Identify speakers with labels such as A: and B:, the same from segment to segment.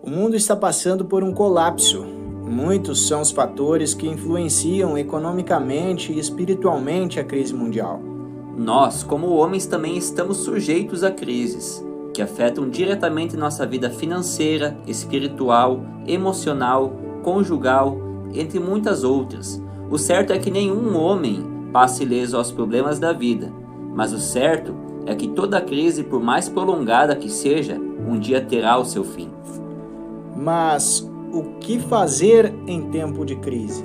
A: O mundo está passando por um colapso. Muitos são os fatores que influenciam economicamente e espiritualmente a crise mundial.
B: Nós, como homens, também estamos sujeitos a crises que afetam diretamente nossa vida financeira, espiritual, emocional, conjugal, entre muitas outras. O certo é que nenhum homem passe ileso aos problemas da vida, mas o certo é que toda crise, por mais prolongada que seja, um dia terá o seu fim.
A: Mas o que fazer em tempo de crise?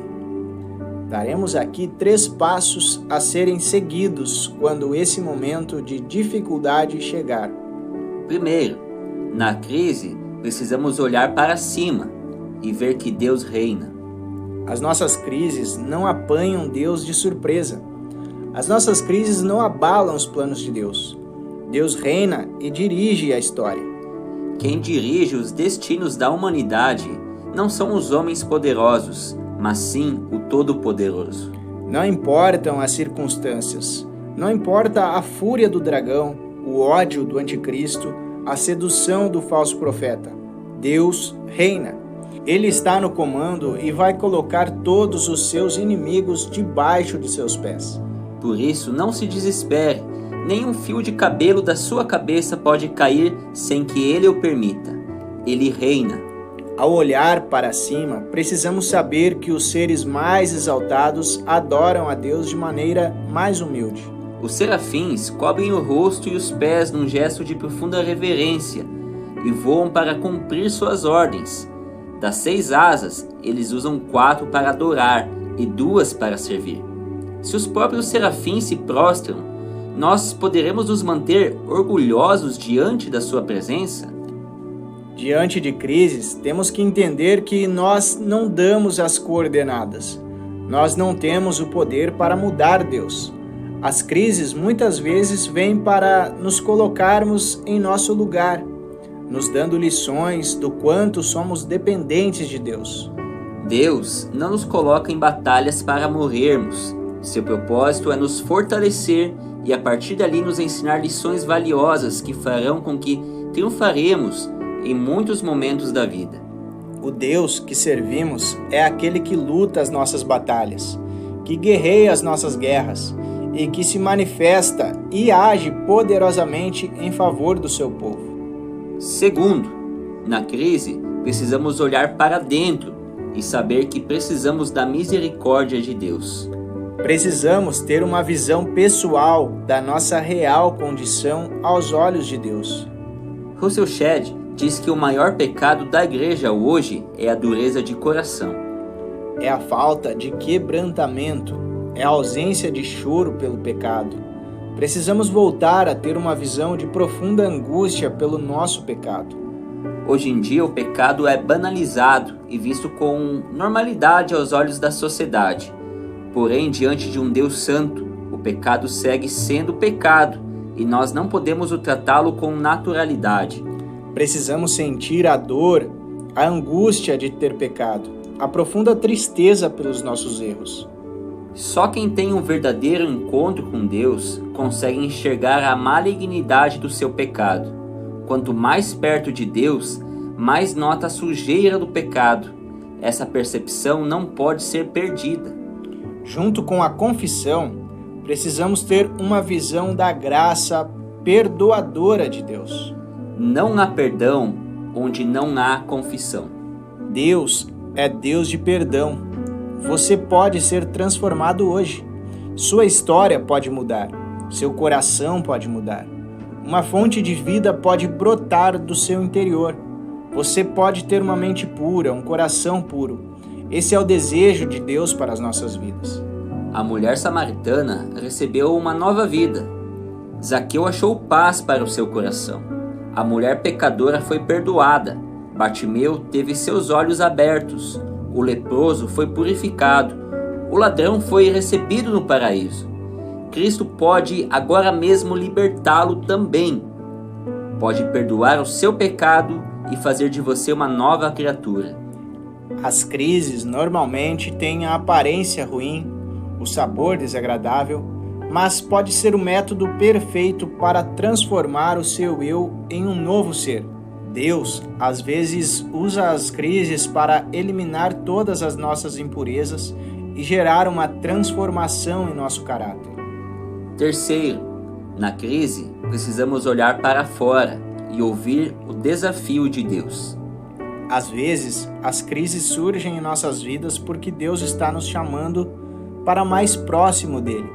A: Daremos aqui 3 passos a serem seguidos quando esse momento de dificuldade chegar.
B: Primeiro, na crise, precisamos olhar para cima e ver que Deus reina.
A: As nossas crises não apanham Deus de surpresa. As nossas crises não abalam os planos de Deus. Deus reina e dirige a história.
B: Quem dirige os destinos da humanidade não são os homens poderosos, mas sim o Todo-Poderoso.
A: Não importam as circunstâncias, não importa a fúria do dragão, o ódio do anticristo, a sedução do falso profeta. Deus reina. Ele está no comando e vai colocar todos os seus inimigos debaixo de seus pés.
B: Por isso, não se desespere. Nenhum fio de cabelo da sua cabeça pode cair sem que Ele o permita. Ele reina.
A: Ao olhar para cima, precisamos saber que os seres mais exaltados adoram a Deus de maneira mais humilde.
B: Os serafins cobrem o rosto e os pés num gesto de profunda reverência e voam para cumprir suas ordens. Das 6 asas, eles usam 4 para adorar e 2 para servir. Se os próprios serafins se prostram, nós poderemos nos manter orgulhosos diante da sua presença?
A: Diante de crises, temos que entender que nós não damos as coordenadas. Nós não temos o poder para mudar Deus. As crises muitas vezes vêm para nos colocarmos em nosso lugar, nos dando lições do quanto somos dependentes de Deus.
B: Deus não nos coloca em batalhas para morrermos. Seu propósito é nos fortalecer e a partir dali nos ensinar lições valiosas que farão com que triunfaremos em muitos momentos da vida.
A: O Deus que servimos é aquele que luta as nossas batalhas, que guerreia as nossas guerras e que se manifesta e age poderosamente em favor do seu povo.
B: Segundo, na crise, precisamos olhar para dentro e saber que precisamos da misericórdia de Deus.
A: Precisamos ter uma visão pessoal da nossa real condição aos olhos de Deus.
B: Russell Shedd diz que o maior pecado da igreja hoje é a dureza de coração.
A: É a falta de quebrantamento, é a ausência de choro pelo pecado. Precisamos voltar a ter uma visão de profunda angústia pelo nosso pecado.
B: Hoje em dia o pecado é banalizado e visto com normalidade aos olhos da sociedade. Porém, diante de um Deus santo, o pecado segue sendo pecado e nós não podemos o tratá-lo com naturalidade.
A: Precisamos sentir a dor, a angústia de ter pecado, a profunda tristeza pelos nossos erros.
B: Só quem tem um verdadeiro encontro com Deus consegue enxergar a malignidade do seu pecado. Quanto mais perto de Deus, mais nota a sujeira do pecado. Essa percepção não pode ser perdida.
A: Junto com a confissão, precisamos ter uma visão da graça perdoadora de Deus.
B: Não há perdão onde não há confissão.
A: Deus é Deus de perdão. Você pode ser transformado hoje. Sua história pode mudar. Seu coração pode mudar. Uma fonte de vida pode brotar do seu interior. Você pode ter uma mente pura, um coração puro. Esse é o desejo de Deus para as nossas vidas.
B: A mulher samaritana recebeu uma nova vida. Zaqueu achou paz para o seu coração. A mulher pecadora foi perdoada. Bartimeu teve seus olhos abertos. O leproso foi purificado. O ladrão foi recebido no paraíso. Cristo pode agora mesmo libertá-lo também. Pode perdoar o seu pecado e fazer de você uma nova criatura.
A: As crises normalmente têm a aparência ruim, o sabor desagradável, mas pode ser o método perfeito para transformar o seu eu em um novo ser. Deus, às vezes, usa as crises para eliminar todas as nossas impurezas e gerar uma transformação em nosso caráter.
B: Terceiro, na crise, precisamos olhar para fora e ouvir o desafio de Deus.
A: Às vezes, as crises surgem em nossas vidas porque Deus está nos chamando para mais próximo dele,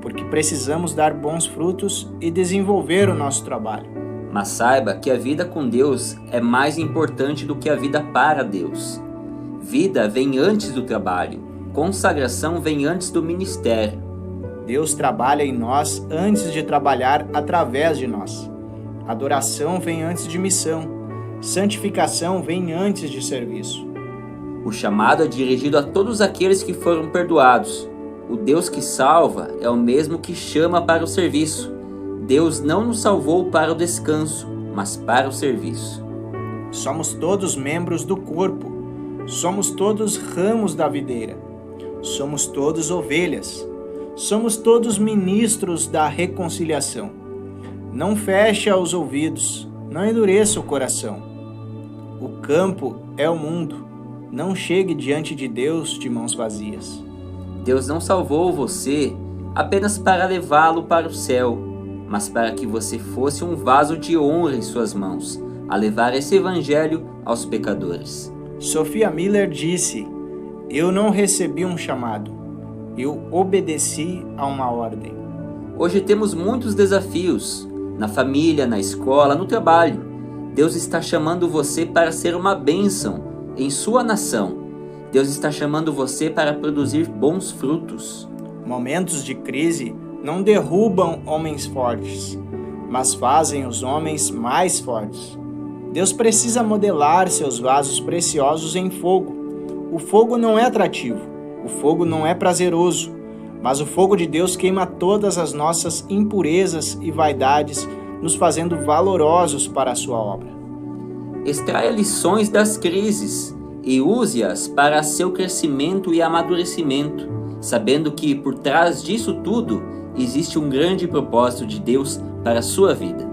A: porque precisamos dar bons frutos e desenvolver o nosso trabalho.
B: Mas saiba que a vida com Deus é mais importante do que a vida para Deus. Vida vem antes do trabalho, consagração vem antes do ministério.
A: Deus trabalha em nós antes de trabalhar através de nós. Adoração vem antes de missão. Santificação vem antes de serviço.
B: O chamado é dirigido a todos aqueles que foram perdoados. O Deus que salva é o mesmo que chama para o serviço. Deus não nos salvou para o descanso, mas para o serviço.
A: Somos todos membros do corpo. Somos todos ramos da videira. Somos todos ovelhas. Somos todos ministros da reconciliação. Não feche os ouvidos, não endureça o coração. O campo é o mundo. Não chegue diante de Deus de mãos vazias.
B: Deus não salvou você apenas para levá-lo para o céu, mas para que você fosse um vaso de honra em suas mãos, a levar esse evangelho aos pecadores.
A: Sophia Miller disse: "Eu não recebi um chamado, eu obedeci a uma ordem."
B: Hoje temos muitos desafios, na família, na escola, no trabalho. Deus está chamando você para ser uma bênção em sua nação. Deus está chamando você para produzir bons frutos.
A: Momentos de crise não derrubam homens fortes, mas fazem os homens mais fortes. Deus precisa modelar seus vasos preciosos em fogo. O fogo não é atrativo, o fogo não é prazeroso, mas o fogo de Deus queima todas as nossas impurezas e vaidades, nos fazendo valorosos para a sua obra.
B: Extraia lições das crises e use-as para seu crescimento e amadurecimento, sabendo que por trás disso tudo existe um grande propósito de Deus para a sua vida.